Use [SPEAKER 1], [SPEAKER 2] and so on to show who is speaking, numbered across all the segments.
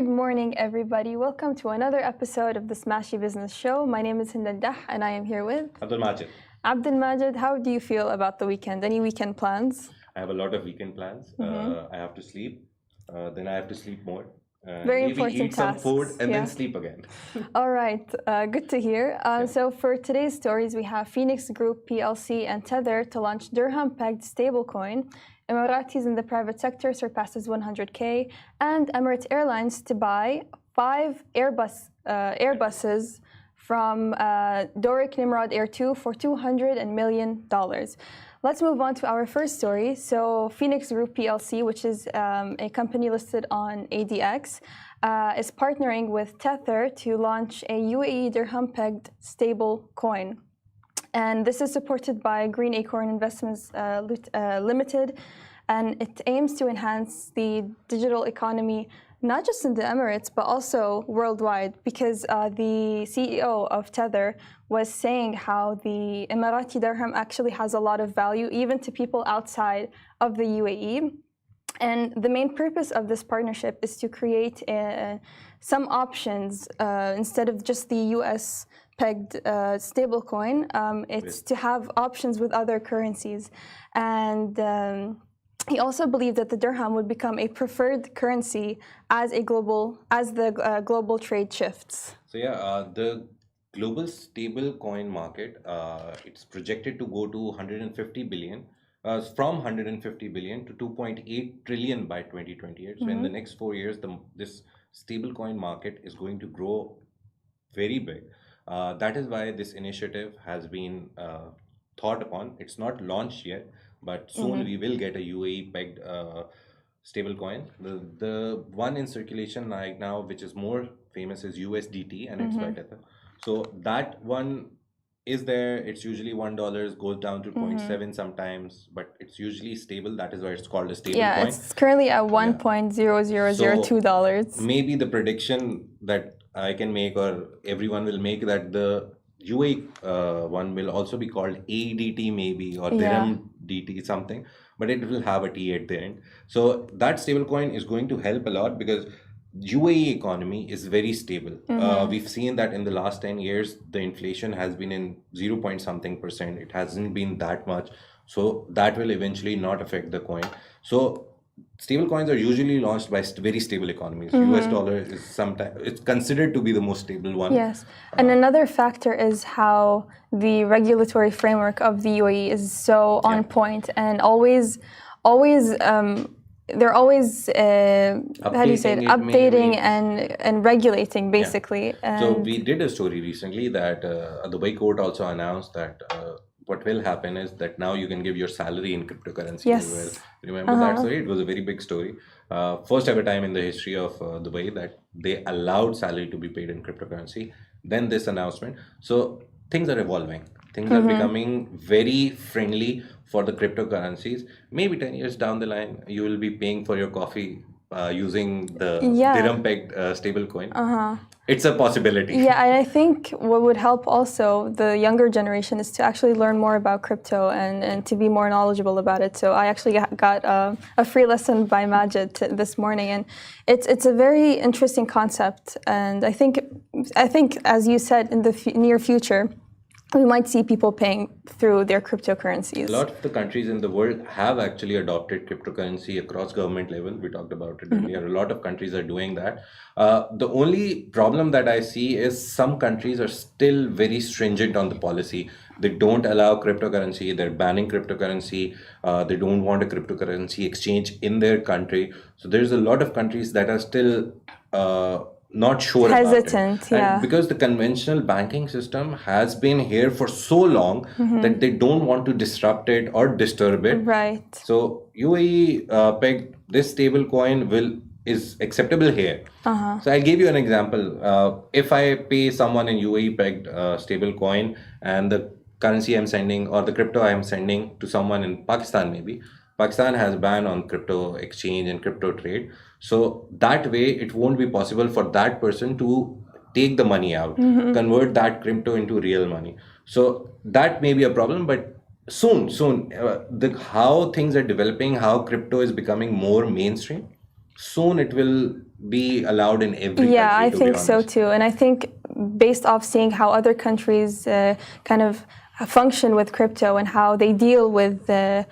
[SPEAKER 1] Good morning, everybody. Welcome to another episode of the Smashi Business Show. My name is Hinda Dah, and I am here with
[SPEAKER 2] Abdul Majid.
[SPEAKER 1] Abdul Majid. How do you feel about the weekend? Any weekend plans?
[SPEAKER 2] I have a lot of weekend plans. I have to sleep, then I have to sleep more.
[SPEAKER 1] Very
[SPEAKER 2] maybe
[SPEAKER 1] important
[SPEAKER 2] eat some
[SPEAKER 1] tasks,
[SPEAKER 2] food and
[SPEAKER 1] yeah.
[SPEAKER 2] then sleep again.
[SPEAKER 1] All right, good to hear. So for today's stories, we have Phoenix Group, PLC and Tether to launch Dirham-Pegged Stablecoin, Emiratis in the private sector surpasses 100K, and Emirates Airlines to buy 5 Airbuses from Doric Nimrod Air 2 for $200 million. Let's move on to our first story. So Phoenix Group PLC, which is a company listed on ADX, is partnering with Tether to launch a UAE dirham-pegged stable coin. And this is supported by Green Acorn Investments Limited, and it aims to enhance the digital economy, not just in the Emirates, but also worldwide, because the CEO of Tether was saying how the Emirati dirham actually has a lot of value, even to people outside of the UAE. And the main purpose of this partnership is to create some options instead of just the US pegged stablecoin. It's to have options with other currencies. And he also believed that the dirham would become a preferred currency as the global trade shifts.
[SPEAKER 2] So the global stable coin market, it's projected to go to 150 billion, from 150 billion to 2.8 trillion by 2028. So in the next 4 years, this stable coin market is going to grow very big. That is why this initiative has been thought upon. It's not launched yet, but soon we will get a UAE pegged stable coin. The one in circulation right now, which is more famous, is USDT, and it's by Tether. So that one is there. It's usually $1, goes down to 0.7 sometimes, but it's usually stable. That is why it's called a stable coin.
[SPEAKER 1] Yeah, it's currently at $1.0002.
[SPEAKER 2] So maybe the prediction that I can make, or everyone will make, that the UAE one will also be called ADT maybe, or Dirham DT something, but it will have a T at the end. So that stablecoin is going to help a lot because UAE economy is very stable. We've seen that in the last 10 years, the inflation has been in 0 point something percent. It hasn't been that much. So that will eventually not affect the coin. So stable coins are usually launched by very stable economies. US dollar is sometimes, it's considered to be the most stable one.
[SPEAKER 1] Yes. And another factor is how the regulatory framework of the UAE is so on point and always they're always updating and regulating, basically.
[SPEAKER 2] So we did a story recently that the Dubai court also announced that what will happen is that now you can give your salary in cryptocurrency as well. Remember that story? It was a very big story. First ever time in the history of Dubai that they allowed salary to be paid in cryptocurrency. Then this announcement. So things are evolving. Things are becoming very friendly for the cryptocurrencies. Maybe 10 years down the line, you will be paying for your coffee using the dirham-pegged stablecoin. It's a possibility.
[SPEAKER 1] Yeah, and I think what would help also the younger generation is to actually learn more about crypto and to be more knowledgeable about it. So I actually got a free lesson by Majid this morning, and it's a very interesting concept. And I think as you said, in the near future, we might see people paying through their cryptocurrencies.
[SPEAKER 2] A lot of the countries in the world have actually adopted cryptocurrency across government level. We talked about it earlier. A lot of countries are doing that. The only problem that I see is some countries are still very stringent on the policy. They don't allow cryptocurrency. They're banning cryptocurrency. They don't want a cryptocurrency exchange in their country. So there's a lot of countries that are still not sure
[SPEAKER 1] hesitant
[SPEAKER 2] about it. And because the conventional banking system has been here for so long that they don't want to disrupt it or disturb it.
[SPEAKER 1] Right.
[SPEAKER 2] So UAE pegged this stable coin is acceptable here. So I'll give you an example. If I pay someone in UAE pegged stable coin, and the currency I'm sending or the crypto I'm sending to someone in Pakistan, maybe Pakistan has a ban on crypto exchange and crypto trade. So that way, it won't be possible for that person to take the money out, convert that crypto into real money. So that may be a problem, but soon, how things are developing, how crypto is becoming more mainstream, soon it will be allowed in every country,
[SPEAKER 1] Yeah, I
[SPEAKER 2] to
[SPEAKER 1] think
[SPEAKER 2] be
[SPEAKER 1] so
[SPEAKER 2] honest.
[SPEAKER 1] too. And I think based off seeing how other countries kind of function with crypto and how they deal with the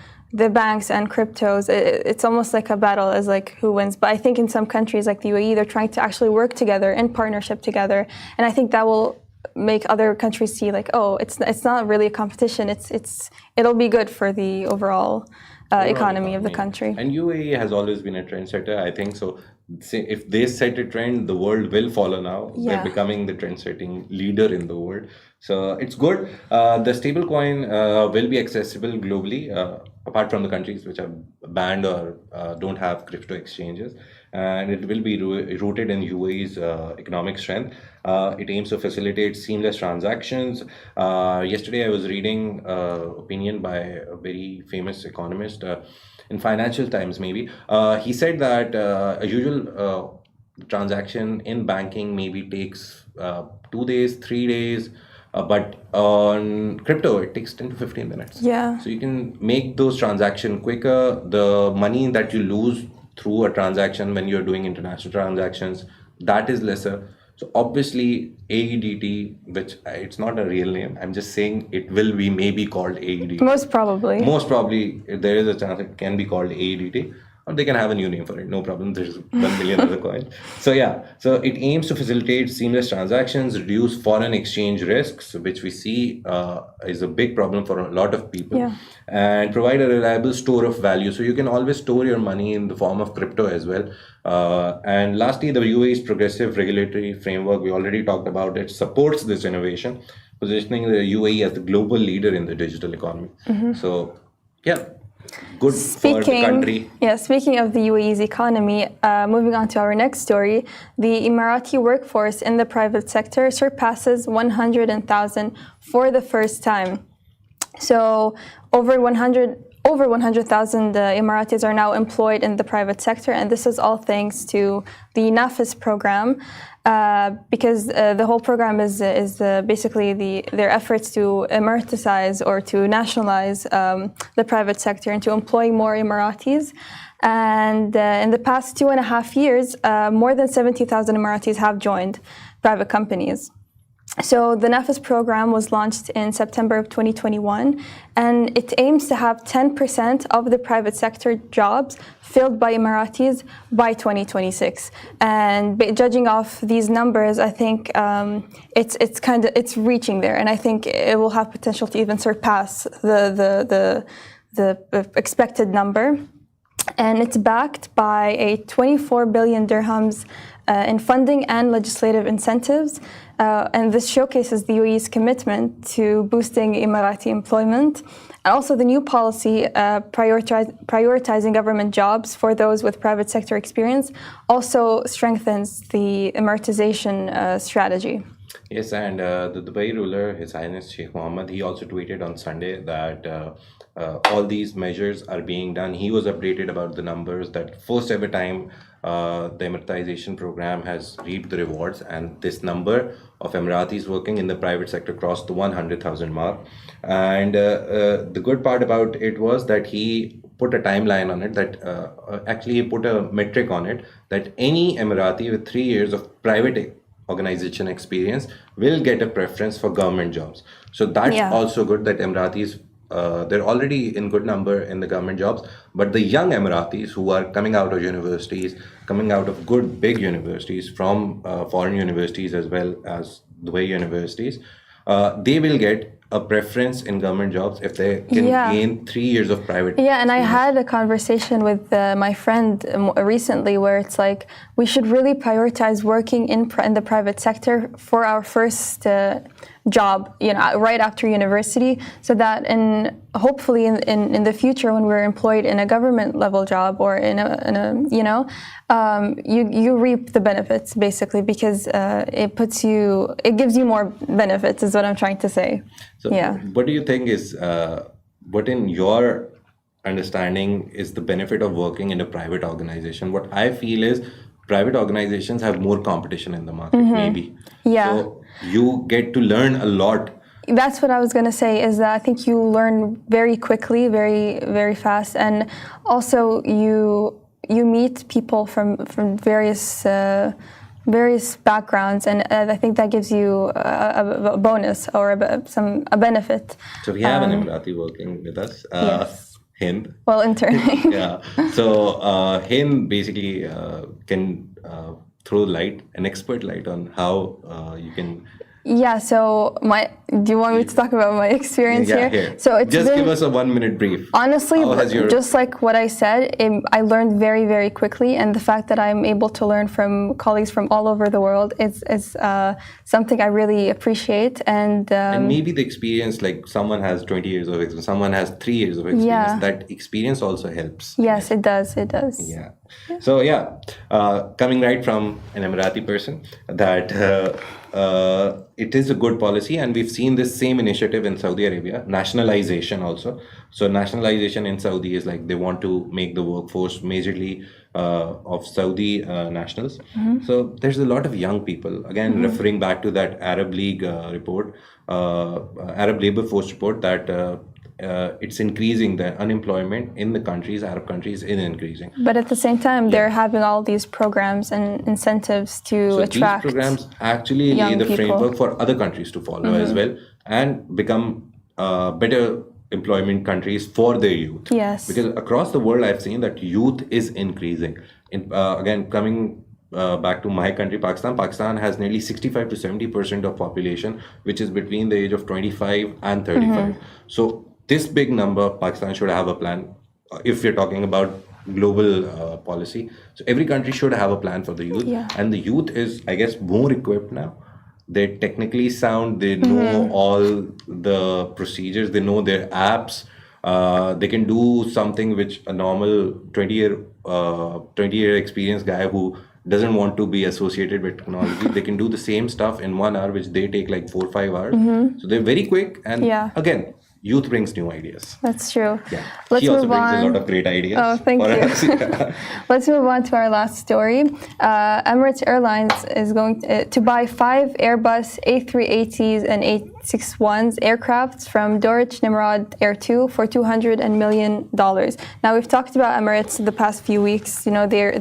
[SPEAKER 1] banks and cryptos, it's almost like a battle as like who wins. But I think in some countries like the UAE, they're trying to actually work together in partnership together. And I think that will make other countries see like, oh, it's not really a competition. It'll be good for the overall economy of the country.
[SPEAKER 2] And UAE has always been a trendsetter, I think. So if they set a trend, the world will follow now.
[SPEAKER 1] Yeah.
[SPEAKER 2] They're becoming the trend-setting leader in the world. So it's good. The stablecoin will be accessible globally, apart from the countries which are banned or don't have crypto exchanges. And it will be rooted in UAE's economic strength. It aims to facilitate seamless transactions. Yesterday, I was reading opinion by a very famous economist in Financial Times, maybe. He said that a usual transaction in banking maybe takes 2 days, 3 days, but on crypto, it takes 10 to 15 minutes.
[SPEAKER 1] Yeah.
[SPEAKER 2] So you can make those transactions quicker. The money that you lose through a transaction when you're doing international transactions, that is lesser. So obviously AEDT, which it's not a real name, I'm just saying it will be maybe called AEDT.
[SPEAKER 1] Most probably.
[SPEAKER 2] Most probably there is a chance it can be called AEDT, or they can have a new name for it, no problem. There's 1 million other coins. So yeah, so it aims to facilitate seamless transactions, reduce foreign exchange risks, which we see is a big problem for a lot of people.
[SPEAKER 1] Yeah.
[SPEAKER 2] And provide a reliable store of value. So you can always store your money in the form of crypto as well. And lastly, the UAE's progressive regulatory framework, we already talked about it, supports this innovation, positioning the UAE as the global leader in the digital economy. So yeah, good for the country.
[SPEAKER 1] Yeah, speaking of the UAE's economy, moving on to our next story, the Emirati workforce in the private sector surpasses 100,000 for the first time. So over 100,000 Emiratis are now employed in the private sector, and this is all thanks to the NAFIS program, because the whole program is basically their efforts to Emiratize or to nationalize the private sector and to employ more Emiratis. And in the past 2.5 years, more than 70,000 Emiratis have joined private companies. So the NAFIS program was launched in September of 2021, and it aims to have 10% of the private sector jobs filled by Emiratis by 2026. And judging off these numbers, I think it's reaching there, and I think it will have potential to even surpass the expected number. And it's backed by a 24 billion dirhams in funding and legislative incentives. And this showcases the UAE's commitment to boosting Emirati employment. And also the new policy prioritizing government jobs for those with private sector experience also strengthens the Emiratization strategy.
[SPEAKER 2] Yes, and the Dubai ruler, His Highness Sheikh Mohammed, he also tweeted on Sunday that all these measures are being done. He was updated about the numbers that first ever time the Emiratization program has reaped the rewards, and this number of Emiratis working in the private sector crossed the 100,000 mark. And the good part about it was that he put a timeline on it, that actually he put a metric on it, that any Emirati with 3 years of private organization experience will get a preference for government jobs. So that's also good, that Emiratis, they're already in good number in the government jobs, but the young Emiratis who are coming out of universities, coming out of good big universities, from foreign universities as well as Dubai universities, they will get a preference in government jobs if they can gain 3 years of private
[SPEAKER 1] Yeah, and I had a conversation with my friend recently where it's like we should really prioritize working in the private sector for our first job, right after university, so that hopefully in the future when we're employed in a government level job or in a you reap the benefits basically, because it gives you more benefits is what I'm trying to say.
[SPEAKER 2] So what do you think is what in your understanding is the benefit of working in a private organization? What I feel is private organizations have more competition in the market, maybe. So you get to learn a lot.
[SPEAKER 1] That's what I was going to say, is that I think you learn very quickly, very, very fast. And also you meet people from various backgrounds, and I think that gives you a bonus or a benefit.
[SPEAKER 2] So we have an Emirati working with us.
[SPEAKER 1] Yes.
[SPEAKER 2] Hind.
[SPEAKER 1] Well, interning.
[SPEAKER 2] Yeah. So Hind basically can throw light, an expert light on how you can.
[SPEAKER 1] Yeah. So do you want me to talk about my experience here? So it's
[SPEAKER 2] just give us a 1 minute brief.
[SPEAKER 1] Honestly, just like what I said, I learned very, very quickly, and the fact that I'm able to learn from colleagues from all over the world is something I really appreciate. And
[SPEAKER 2] maybe the experience, like someone has 20 years of experience, someone has 3 years of experience. That experience also helps.
[SPEAKER 1] Yes, it does. It does.
[SPEAKER 2] Yeah. So coming right from an Emirati person, that it is a good policy, and we've seen this same initiative in Saudi Arabia, nationalization also. So nationalization in Saudi is like they want to make the workforce majorly of Saudi nationals. So there's a lot of young people, again referring back to that Arab League report, Arab Labor Force report, that it's increasing, the unemployment in the countries, Arab countries, is increasing.
[SPEAKER 1] But at the same time, they're having all these programs and incentives to attract.
[SPEAKER 2] These programs actually lay the framework for other countries to follow as well, and become better employment countries for their youth.
[SPEAKER 1] Yes.
[SPEAKER 2] Because across the world, I've seen that youth is increasing. Again, coming back to my country, Pakistan has nearly 65 to 70% of population, which is between the age of 25 and 35. So this big number, Pakistan should have a plan. If we're talking about global policy, so every country should have a plan for the youth. And the youth is, I guess, more equipped now. They're technically sound. They know all the procedures. They know their apps. They can do something which a normal 20-year experienced guy who doesn't want to be associated with technology, they can do the same stuff in 1 hour, which they take like 4 or 5 hours. So they're very quick, and again, youth brings new ideas.
[SPEAKER 1] That's true.
[SPEAKER 2] Yeah.
[SPEAKER 1] Let's
[SPEAKER 2] he also
[SPEAKER 1] move
[SPEAKER 2] brings
[SPEAKER 1] on.
[SPEAKER 2] a lot of great ideas.
[SPEAKER 1] Oh, thank you. Let's move on to our last story. Emirates Airlines is going to buy 5 Airbus A380s and A61s aircrafts from Doric Nimrod Air 2 for $200 million. Now, we've talked about Emirates the past few weeks. You know, they're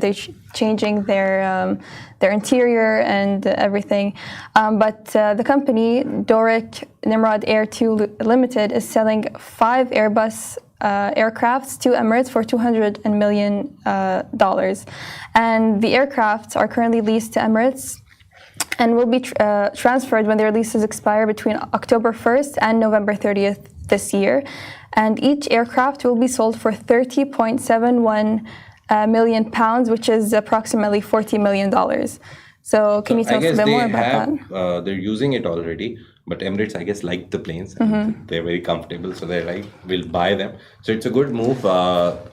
[SPEAKER 1] changing their interior and everything. But the company, Doric Nimrod Air 2 Limited, is selling 5 Airbus aircrafts to Emirates for $200 million. And the aircrafts are currently leased to Emirates and will be transferred when their leases expire between October 1st and November 30th this year. And each aircraft will be sold for £30.71 million, which is approximately $40 million. So can you tell us a bit more about that?
[SPEAKER 2] They're using it already, but Emirates, I guess, like the planes. And they're very comfortable, so they're like, we'll buy them. So it's a good move.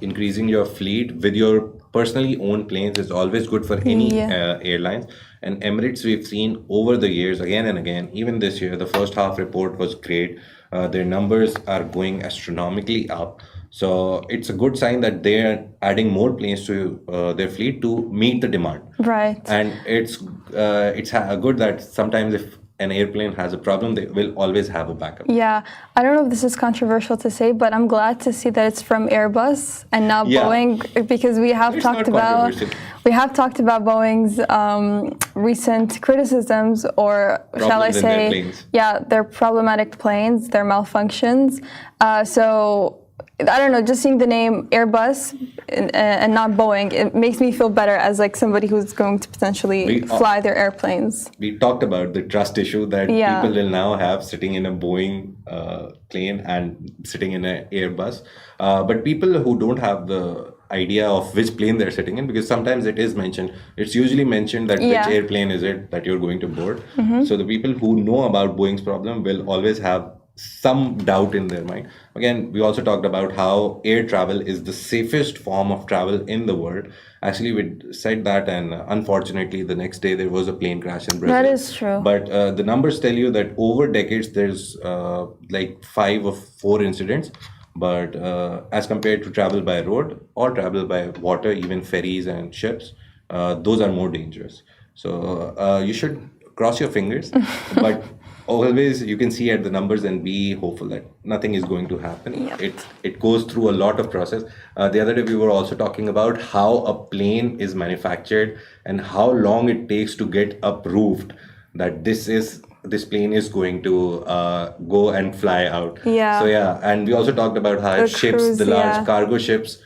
[SPEAKER 2] Increasing your fleet with your personally owned planes is always good for any airlines. And Emirates, we've seen over the years, again and again, even this year, the first half report was great. Their numbers are going astronomically up. So it's a good sign that they're adding more planes to their fleet to meet the demand.
[SPEAKER 1] Right.
[SPEAKER 2] And it's good that sometimes if an airplane has a problem, they will always have a backup.
[SPEAKER 1] Yeah, I don't know if this is controversial to say, but I'm glad to see that it's from Airbus and not Boeing, because we have talked about Boeing's recent criticisms, or shall I say, their problematic planes, their malfunctions. So I don't know, just seeing the name Airbus and not Boeing, it makes me feel better as like somebody who's going to potentially fly their airplanes.
[SPEAKER 2] We talked about the trust issue that people will now have sitting in a Boeing plane and sitting in an Airbus. But people who don't have the idea of which plane they're sitting in, because sometimes it is mentioned, it's usually mentioned that which airplane is it that you're going to board. So the people who know about Boeing's problem will always have some doubt in their mind. Again, we also talked about how air travel is the safest form of travel in the world. Actually, we said that, and unfortunately, the next day there was a plane crash in Brazil.
[SPEAKER 1] That is true.
[SPEAKER 2] But the numbers tell you that over decades, there's like 5 or 4 incidents. But as compared to travel by road or travel by water, even ferries and ships, those are more dangerous. So you should cross your fingers. But always you can see at the numbers and be hopeful that nothing is going to happen.
[SPEAKER 1] Yep.
[SPEAKER 2] It goes through a lot of process. The other day we were also talking about how a plane is manufactured and how long it takes to get approved that this plane is going to go and fly out.
[SPEAKER 1] Yeah.
[SPEAKER 2] So yeah, and we also talked about how
[SPEAKER 1] The
[SPEAKER 2] ships,
[SPEAKER 1] cruise,
[SPEAKER 2] the large
[SPEAKER 1] yeah.
[SPEAKER 2] cargo ships,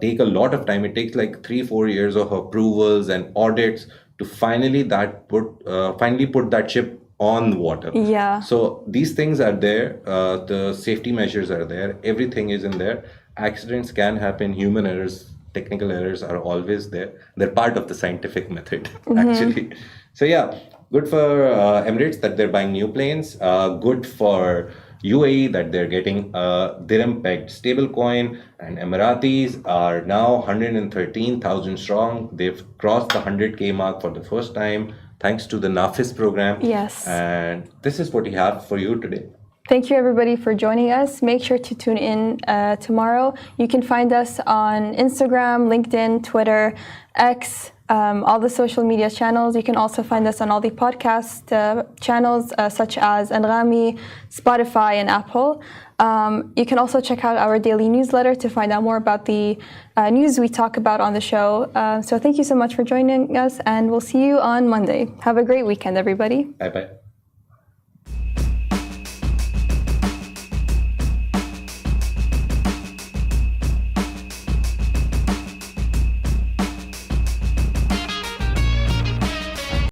[SPEAKER 2] take a lot of time. It takes like 3-4 years of approvals and audits to finally put that ship on water.
[SPEAKER 1] Yeah.
[SPEAKER 2] So these things are there. The safety measures are there. Everything is in there. Accidents can happen. Human errors, technical errors are always there. They're part of the scientific method, actually. So yeah, good for Emirates that they're buying new planes. Good for UAE that they're getting a Dirham-Pegged Stablecoin, and Emiratis are now 113,000 strong. They've crossed the 100K mark for the first time thanks to the NAFIS program.
[SPEAKER 1] Yes.
[SPEAKER 2] And this is what we have for you today.
[SPEAKER 1] Thank you, everybody, for joining us. Make sure to tune in tomorrow. You can find us on Instagram, LinkedIn, Twitter, X, all the social media channels. You can also find us on all the podcast channels such as Anghami, Spotify, and Apple. You can also check out our daily newsletter to find out more about the news we talk about on the show. So thank you so much for joining us, and we'll see you on Monday. Have a great weekend, everybody.
[SPEAKER 2] Bye-bye.